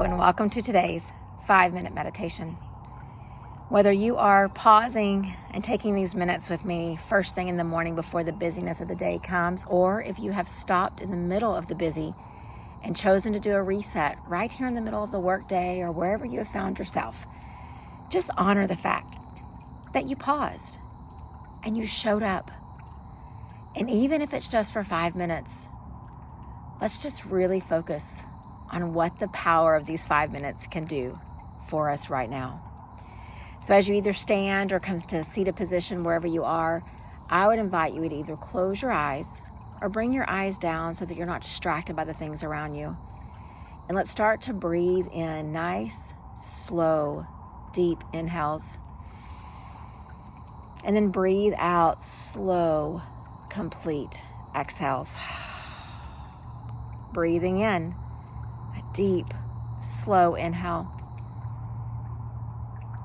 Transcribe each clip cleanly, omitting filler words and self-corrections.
and welcome to today's 5-minute meditation. Whether you are pausing and taking these minutes with me first thing in the morning before the busyness of the day comes, or if you have stopped in the middle of the busy and chosen to do a reset right here in the middle of the workday or wherever you have found yourself, just honor the fact that you paused and you showed up. And even if it's just for 5 minutes, let's just really focus on what the power of these 5 minutes can do for us right now. So as you either stand or come to a seated position wherever you are, I would invite you to either close your eyes or bring your eyes down so that you're not distracted by the things around you. And let's start to breathe in nice, slow, deep inhales. And then breathe out slow, complete exhales. Breathing in a deep, slow inhale.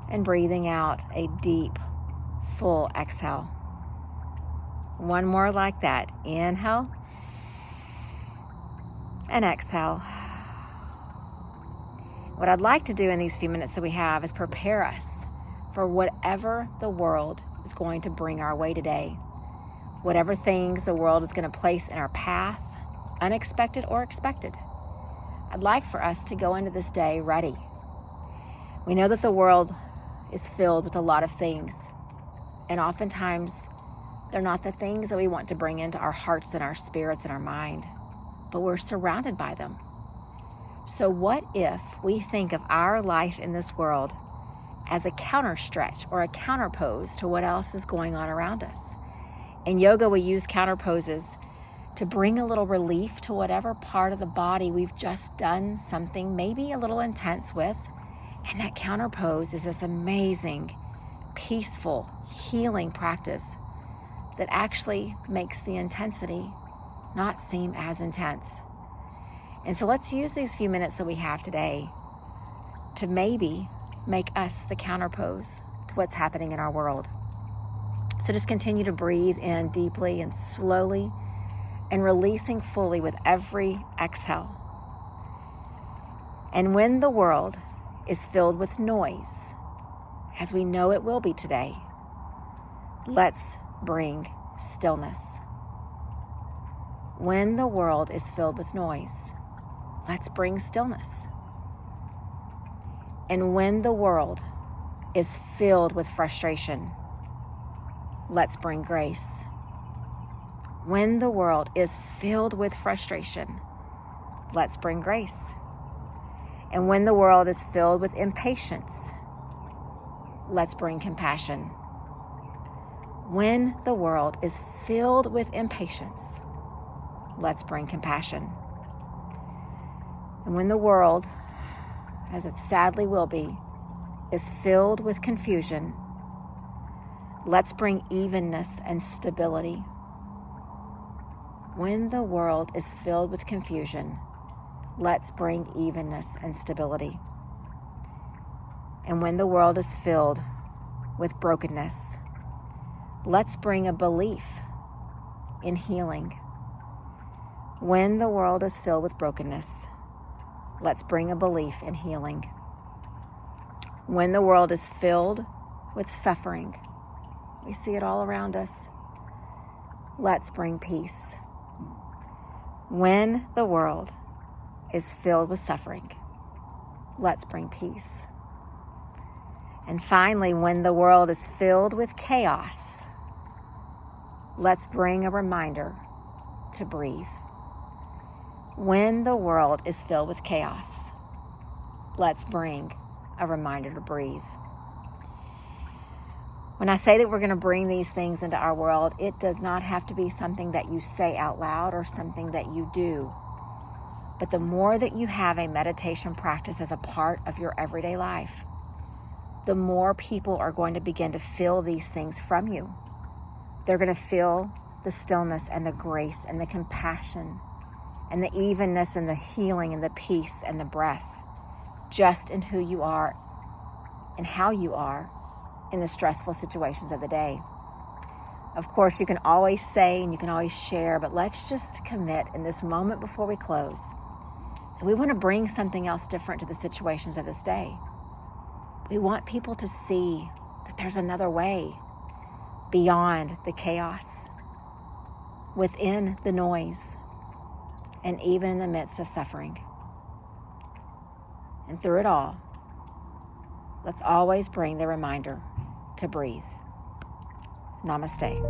And breathing out a deep, full exhale. One more like that. Inhale and exhale. What I'd like to do in these few minutes that we have is prepare us for whatever the world is going to bring our way today. Whatever things the world is going to place in our path, unexpected or expected. I'd like for us to go into this day ready. We know that the world is filled with a lot of things, and oftentimes they're not the things that we want to bring into our hearts and our spirits and our mind, but we're surrounded by them. So what if we think of our life in this world as a counter stretch or a counter pose to what else is going on around us? In yoga, we use counter poses to bring a little relief to whatever part of the body we've just done something maybe a little intense with. And that counter pose is this amazing, peaceful, healing practice that actually makes the intensity not seem as intense. And so let's use these few minutes that we have today to maybe make us the counter pose to what's happening in our world. So just continue to breathe in deeply and slowly and releasing fully with every exhale. And when the world is filled with noise, as we know it will be today, let's bring stillness. When the world is filled with noise, let's bring stillness. And when the world is filled with frustration, let's bring grace. When the world is filled with frustration, let's bring grace. And when the world is filled with impatience, let's bring compassion. When the world is filled with impatience, let's bring compassion. And when the world, as it sadly will be, is filled with confusion, let's bring evenness and stability. When the world is filled with confusion, let's bring evenness and stability. And when the world is filled with brokenness, let's bring a belief in healing. When the world is filled with brokenness, let's bring a belief in healing. When the world is filled with suffering, we see it all around us, let's bring peace. When the world is filled with suffering, let's bring peace. And finally, when the world is filled with chaos, let's bring a reminder to breathe. When the world is filled with chaos, let's bring a reminder to breathe. When I say that we're going to bring these things into our world, it does not have to be something that you say out loud or something that you do. But the more that you have a meditation practice as a part of your everyday life, the more people are going to begin to feel these things from you. They're going to feel the stillness and the grace and the compassion and the evenness and the healing and the peace and the breath just in who you are and how you are in the stressful situations of the day. Of course, you can always say and you can always share, but let's just commit in this moment before we close We want to bring something else different to the situations of this day. We want people to see that there's another way beyond the chaos, within the noise, and even in the midst of suffering. And through it all, let's always bring the reminder to breathe. Namaste.